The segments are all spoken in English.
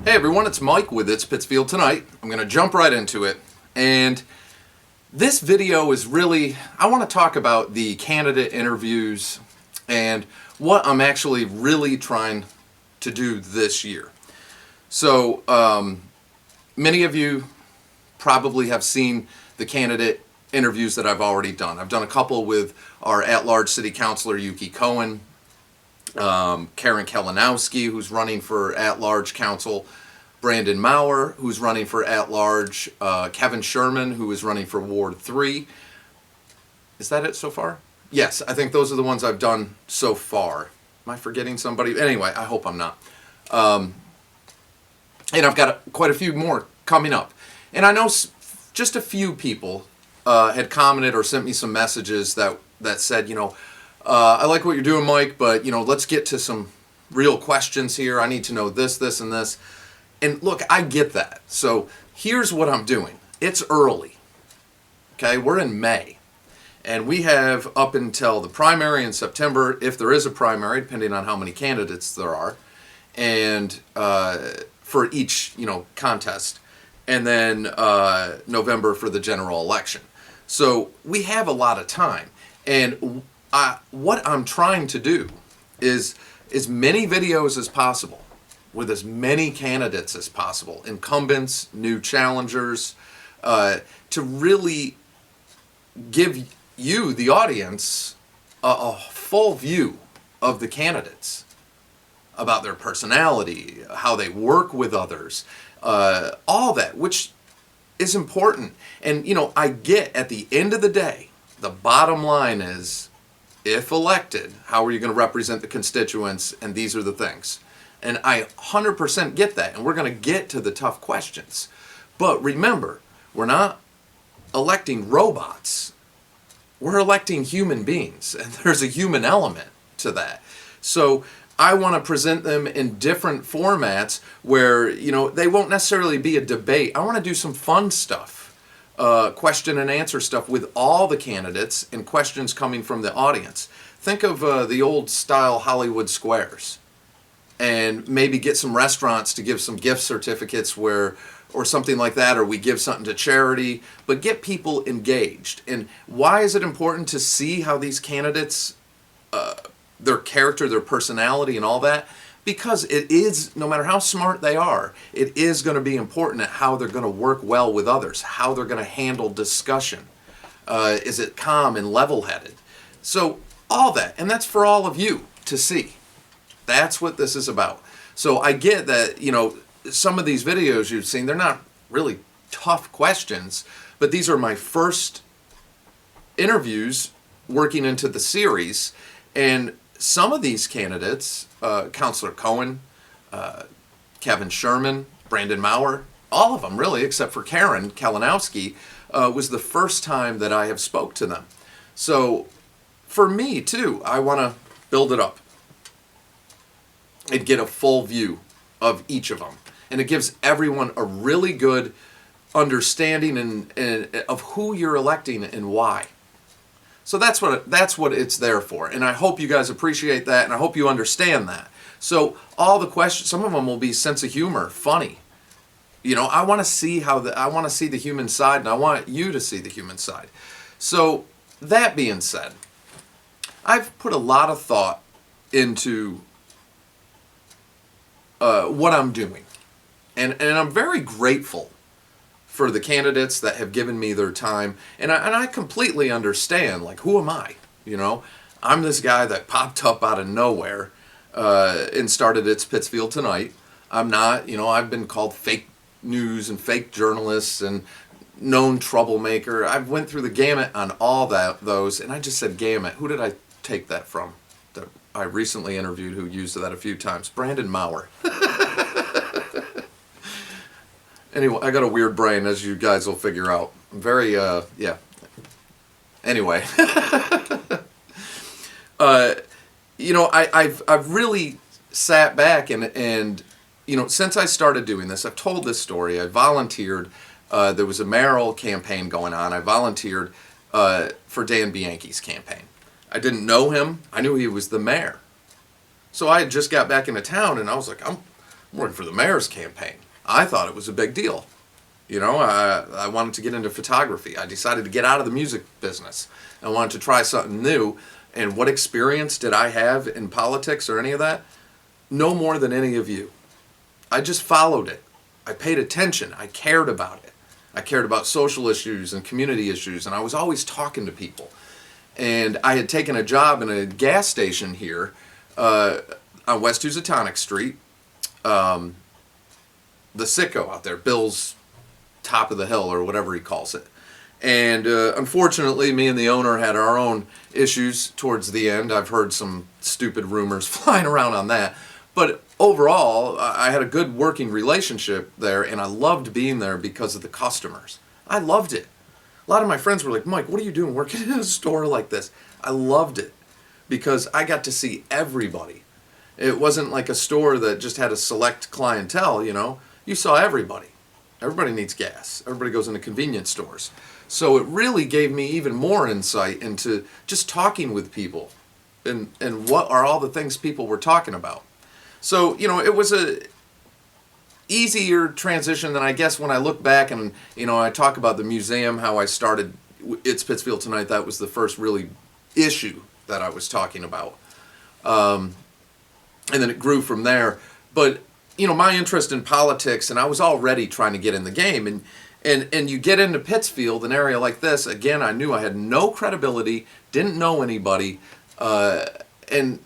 Hey everyone, it's Mike with It's Pittsfield Tonight. I'm going to jump right into it. And this video is really, I want to talk about the candidate interviews and what I'm actually really trying to do this year. So, many of you probably have seen the candidate interviews that I've already done. I've done a couple with our at-large city councilor, Yuki Cohen, Karen Kalinowski, who's running for at-large council, Brandon Maurer, who's running for at-large, Kevin Sherman, who is running for Ward 3. Is that it so far? Yes, I think those are the ones I've done so far. Am I forgetting somebody? Anyway, I hope I'm not. And I've got quite a few more coming up. And I know just a few people had commented or sent me some messages that said, I like what you're doing, Mike, but, let's get to some real questions here. I need to know this, this, and this. And look, I get that. So here's what I'm doing. It's early. Okay, we're in May. And we have up until the primary in September, if there is a primary, depending on how many candidates there are, and for each, contest, and then November for the general election. So we have a lot of time. And what I'm trying to do is as many videos as possible with as many candidates as possible, incumbents, new challengers, to really give you, the audience, a full view of the candidates, about their personality, how they work with others, all that, which is important. And, I get at the end of the day, the bottom line is, if elected, how are you going to represent the constituents? And these are the things. And I 100% get that. And we're going to get to the tough questions. But remember, we're not electing robots. We're electing human beings. And there's a human element to that. So I want to present them in different formats where, they won't necessarily be a debate. I want to do some fun stuff. Question and answer stuff with all the candidates and questions coming from the audience. Think of the old style Hollywood squares, and maybe get some restaurants to give some gift certificates or something like that, or we give something to charity, but get people engaged. And why is it important to see how these candidates, their character, their personality, and all that? Because it is, no matter how smart they are, it is going to be important at how they're going to work well with others, how they're going to handle discussion. Is it calm and level-headed? So all that, and that's for all of you to see. That's what this is about. So I get that, some of these videos you've seen, they're not really tough questions, but these are my first interviews working into the series, and some of these candidates, Councilor Cohen, Kevin Sherman, Brandon Maurer, all of them really, except for Karen Kalinowski, was the first time that I have spoke to them. So for me too, I want to build it up and get a full view of each of them. And it gives everyone a really good understanding of who you're electing and why. So that's what it's there for. And I hope you guys appreciate that, and I hope you understand that. So all the questions, some of them will be sense of humor, funny. I want to see the human side, and I want you to see the human side. So that being said, I've put a lot of thought into what I'm doing. And I'm very grateful for the candidates that have given me their time. And I completely understand, who am I? I'm this guy that popped up out of nowhere and started It's Pittsfield Tonight. I'm not, I've been called fake news and fake journalists and known troublemaker. I've went through the gamut on all those, and I just said gamut. Who did I take that from? That I recently interviewed who used that a few times. Brandon Maurer. Anyway, I got a weird brain, as you guys will figure out. I'm very, yeah. Anyway. I've really sat back and since I started doing this, I've told this story. I volunteered. There was a mayoral campaign going on. I volunteered for Dan Bianchi's campaign. I didn't know him. I knew he was the mayor. So I had just got back into town, and I was like, I'm working for the mayor's campaign. I thought it was a big deal. You know, I wanted to get into photography. I decided to get out of the music business. I wanted to try something new. And what experience did I have in politics or any of that? No more than any of you. I just followed it. I paid attention. I cared about it. I cared about social issues and community issues, and I was always talking to people. And I had taken a job in a gas station here on West Housatonic Street, the Sicko out there, Bill's top of the hill or whatever he calls it. And unfortunately, me and the owner had our own issues towards the end. I've heard some stupid rumors flying around on that. But overall, I had a good working relationship there, and I loved being there because of the customers. I loved it. A lot of my friends were like, Mike, what are you doing working in a store like this? I loved it because I got to see everybody. It wasn't like a store that just had a select clientele, you know. You saw everybody. Everybody needs gas. Everybody goes into convenience stores. So it really gave me even more insight into just talking with people and what are all the things people were talking about. So, you know, it was a easier transition than I guess when I look back and, you know, I talk about the museum, how I started It's Pittsfield Tonight. That was the first really issue that I was talking about. And then it grew from there. But, you know, my interest in politics, and I was already trying to get in the game. And you get into Pittsfield, an area like this, again, I knew I had no credibility, didn't know anybody, and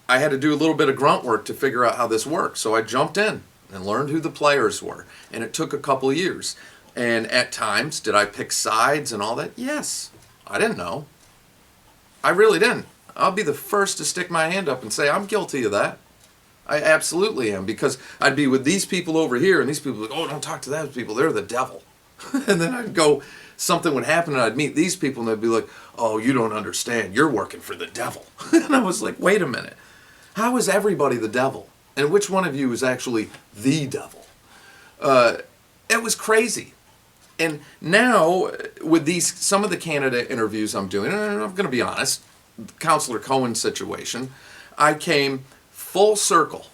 I had to do a little bit of grunt work to figure out how this worked. So I jumped in and learned who the players were. And it took a couple of years. And at times, did I pick sides and all that? Yes. I didn't know. I really didn't. I'll be the first to stick my hand up and say I'm guilty of that. I absolutely am, because I'd be with these people over here, and these people would, oh, don't talk to those people. They're the devil. And then I'd go, something would happen, and I'd meet these people, and they'd be like, oh, you don't understand. You're working for the devil. And I was like, wait a minute. How is everybody the devil? And which one of you is actually the devil? It was crazy. And now, with some of the candidate interviews I'm doing, and I'm going to be honest, Councilor Cohen's situation, I came full circle.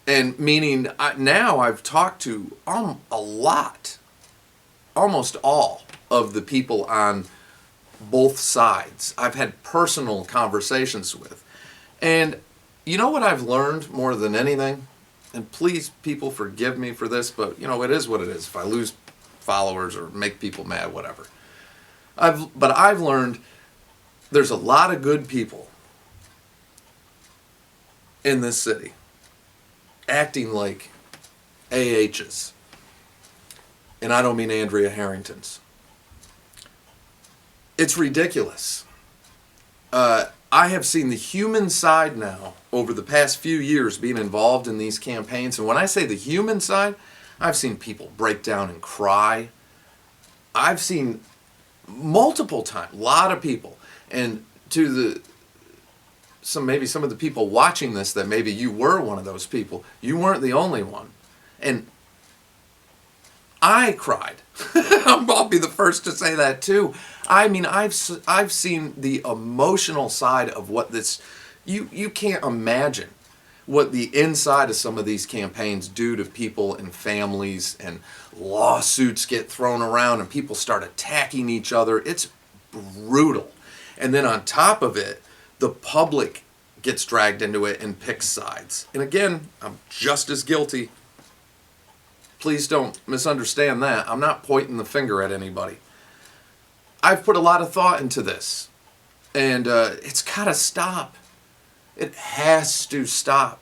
And meaning, now I've talked to a lot, almost all of the people on both sides. I've had personal conversations with. And you know what I've learned more than anything? And please, people, forgive me for this, but, you know, it is what it is. If I lose followers or make people mad, whatever. But I've learned there's a lot of good people in this city acting like AHs. And I don't mean Andrea Harringtons. It's ridiculous. I have seen the human side now over the past few years being involved in these campaigns. And when I say the human side, I've seen people break down and cry. I've seen multiple times, a lot of people. And to maybe some of the people watching this, that maybe you were one of those people. You weren't the only one. And I cried. I'll be the first to say that too. I mean, I've seen the emotional side of what this, you can't imagine what the inside of some of these campaigns do to people and families, and lawsuits get thrown around and people start attacking each other. It's brutal. And then on top of it, the public gets dragged into it and picks sides. And again, I'm just as guilty. Please don't misunderstand that. I'm not pointing the finger at anybody. I've put a lot of thought into this, and it's got to stop. It has to stop.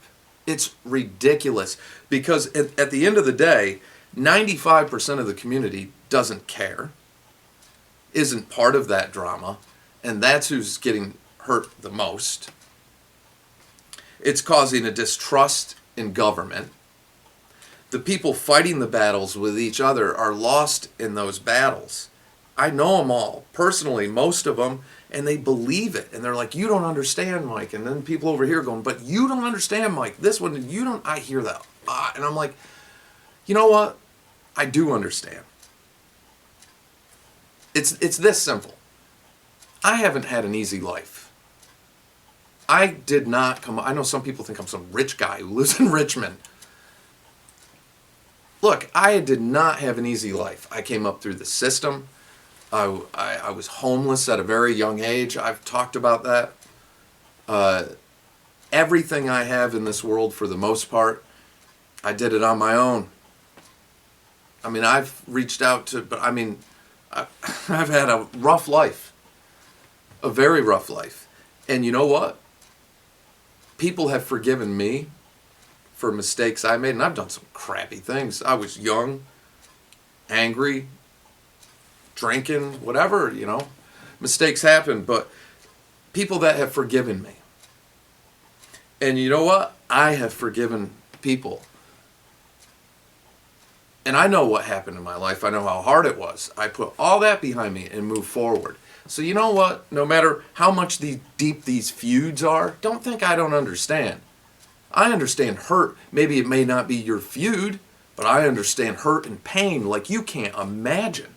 It's ridiculous, because at the end of the day, 95% of the community doesn't care, isn't part of that drama, and that's who's getting hurt the most. It's causing a distrust in government. The people fighting the battles with each other are lost in those battles. I know them all, personally, most of them, and they believe it. And they're like, you don't understand, Mike. And then people over here going, but you don't understand, Mike. This one, you don't, I hear that. And I'm like, you know what? I do understand. It's this simple. I haven't had an easy life. I did not come, I know some people think I'm some rich guy who lives in Richmond. look, I did not have an easy life. I came up through the system. I was homeless at a very young age. I've talked about that. Everything I have in this world, for the most part, I did it on my own. I mean, I've reached out to, but I mean, I've had a rough life, a very rough life. And you know what? People have forgiven me for mistakes I made, and I've done some crappy things. I was young, angry, drinking, whatever, you know. Mistakes happen, but people that have forgiven me. And you know what? I have forgiven people. And I know what happened in my life. I know how hard it was. I put all that behind me and moved forward. So you know what? No matter how much deep these feuds are, don't think I don't understand. I understand hurt. Maybe it may not be your feud, but I understand hurt and pain like you can't imagine.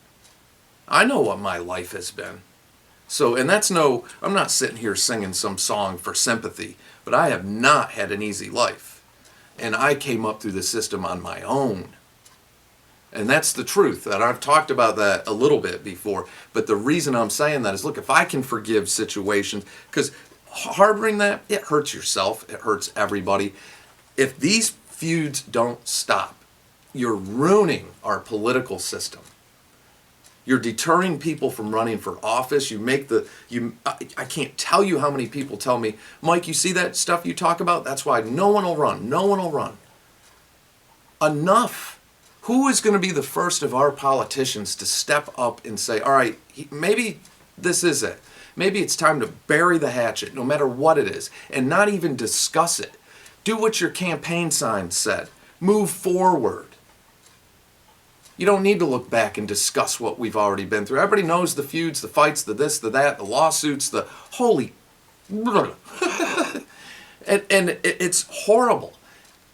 I know what my life has been. So, and I'm not sitting here singing some song for sympathy, but I have not had an easy life. And I came up through the system on my own. And that's the truth. And I've talked about that a little bit before. But the reason I'm saying that is, look, if I can forgive situations, because harboring that, it hurts yourself. It hurts everybody. If these feuds don't stop, you're ruining our political system. You're deterring people from running for office. I can't tell you how many people tell me, Mike, you see that stuff you talk about? That's why no one will run. No one will run. Enough. Who is going to be the first of our politicians to step up and say, all right, maybe this is it. Maybe it's time to bury the hatchet, no matter what it is, and not even discuss it. Do what your campaign sign said. Move forward. You don't need to look back and discuss what we've already been through. Everybody knows the feuds, the fights, the this, the that, the lawsuits, the holy... and it's horrible.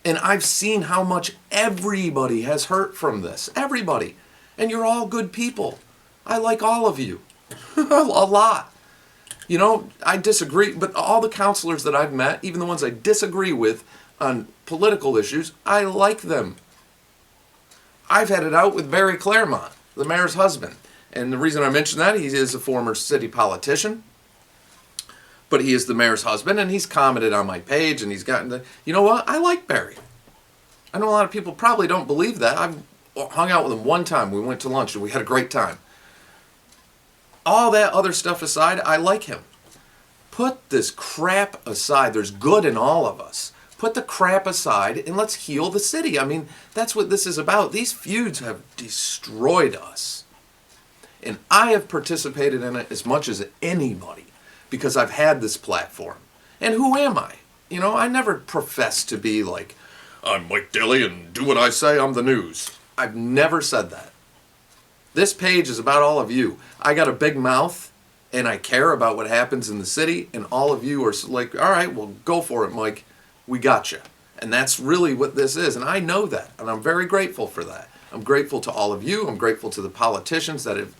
And I've seen how much everybody has hurt from this. Everybody. And you're all good people. I like all of you. A lot. You know, I disagree, but all the counselors that I've met, even the ones I disagree with on political issues, I like them. I've had it out with Barry Claremont, the mayor's husband. And the reason I mention that, he is a former city politician. But he is the mayor's husband, and he's commented on my page, and he's gotten the... You know what? I like Barry. I know a lot of people probably don't believe that. I've hung out with him one time. We went to lunch, and we had a great time. All that other stuff aside, I like him. Put this crap aside. There's good in all of us. Put the crap aside, and let's heal the city. I mean, that's what this is about. These feuds have destroyed us. And I have participated in it as much as anybody, because I've had this platform. And who am I? You know, I never profess to be like, I'm Mike Daly and do what I say, I'm the news. I've never said that. This page is about all of you. I got a big mouth, and I care about what happens in the city, and all of you are like, all right, well, go for it, Mike. We got you. And that's really what this is, and I know that, and I'm very grateful for that. I'm grateful to all of you. I'm grateful to the politicians that have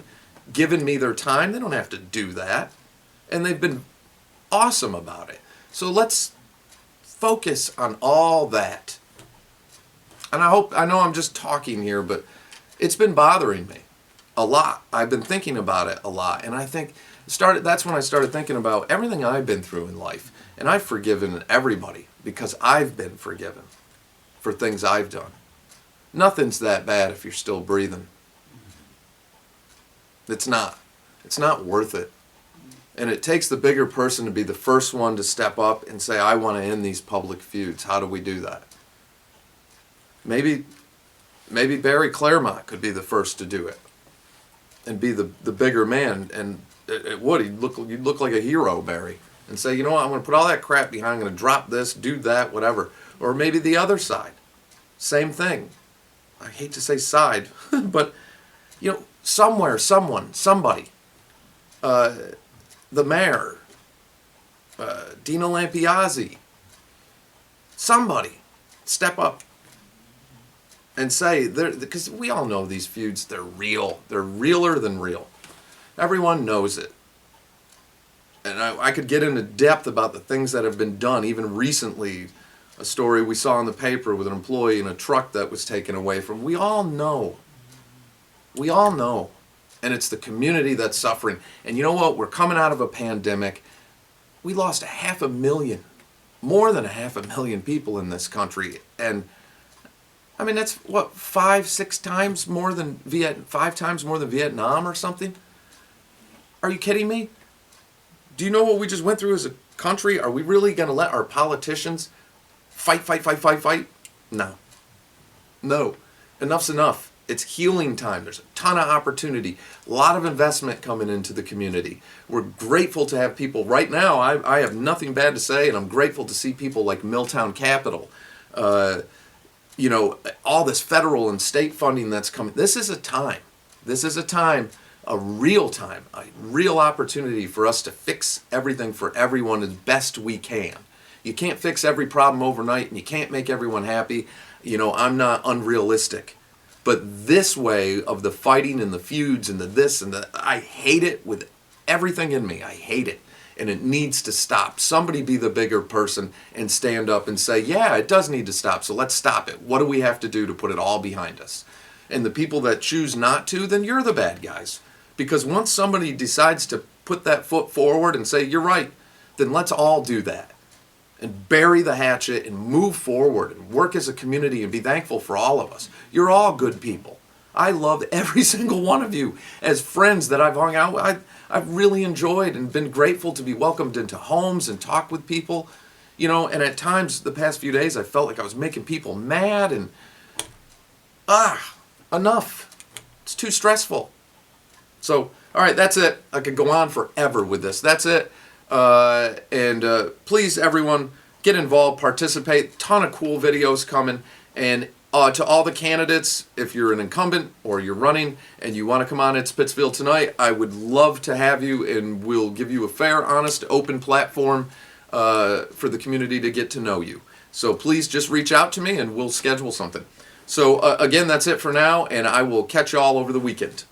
given me their time. They don't have to do that. And they've been awesome about it. So let's focus on all that. And I know I'm just talking here, but it's been bothering me a lot. I've been thinking about it a lot. And I think that's when I started thinking about everything I've been through in life. And I've forgiven everybody because I've been forgiven for things I've done. Nothing's that bad if you're still breathing. It's not. It's not worth it. And it takes the bigger person to be the first one to step up and say, I want to end these public feuds. How do we do that? Maybe Barry Claremont could be the first to do it and be the bigger man. And it would. You'd look like a hero, Barry. And say, you know what, I'm going to put all that crap behind. I'm going to drop this, do that, whatever. Or maybe the other side. Same thing. I hate to say side, but, you know, somewhere, someone, somebody. The mayor, Dino Lampiazzi, somebody step up and say, because we all know these feuds, they're real. They're realer than real. Everyone knows it. And I could get into depth about the things that have been done, even recently, a story we saw in the paper with an employee in a truck that was taken away from. We all know. We all know. And it's the community that's suffering. And you know what? We're coming out of a pandemic. We lost 500,000, more than 500,000 people in this country. And I mean, that's what, 5 times more than Vietnam or something? Are you kidding me? Do you know what we just went through as a country? Are we really going to let our politicians fight? No. No. Enough's enough. It's healing time. There's a ton of opportunity, a lot of investment coming into the community. We're grateful to have people right now. I have nothing bad to say, and I'm grateful to see people like Milltown Capital. You know, all this federal and state funding that's coming. This is a time. This is a time, a real opportunity for us to fix everything for everyone as best we can. You can't fix every problem overnight, and you can't make everyone happy. You know, I'm not unrealistic. But this way of the fighting and the feuds and the this and the, I hate it with everything in me. I hate it. And it needs to stop. Somebody be the bigger person and stand up and say, yeah, it does need to stop, so let's stop it. What do we have to do to put it all behind us? And the people that choose not to, then you're the bad guys. Because once somebody decides to put that foot forward and say, you're right, then let's all do that. And bury the hatchet and move forward and work as a community and be thankful for all of us. You're all good people. I love every single one of you as friends that I've hung out with. I've really enjoyed and been grateful to be welcomed into homes and talk with people. You know, and at times the past few days I felt like I was making people mad and enough. It's too stressful. So, all right, that's it. I could go on forever with this. That's it. Please, everyone, get involved, participate. Ton of cool videos coming. And to all the candidates, if you're an incumbent or you're running and you want to come on It's Pittsfield Tonight, I would love to have you, and we'll give you a fair, honest, open platform for the community to get to know you. So please just reach out to me and we'll schedule something. So again, that's it for now, and I will catch you all over the weekend.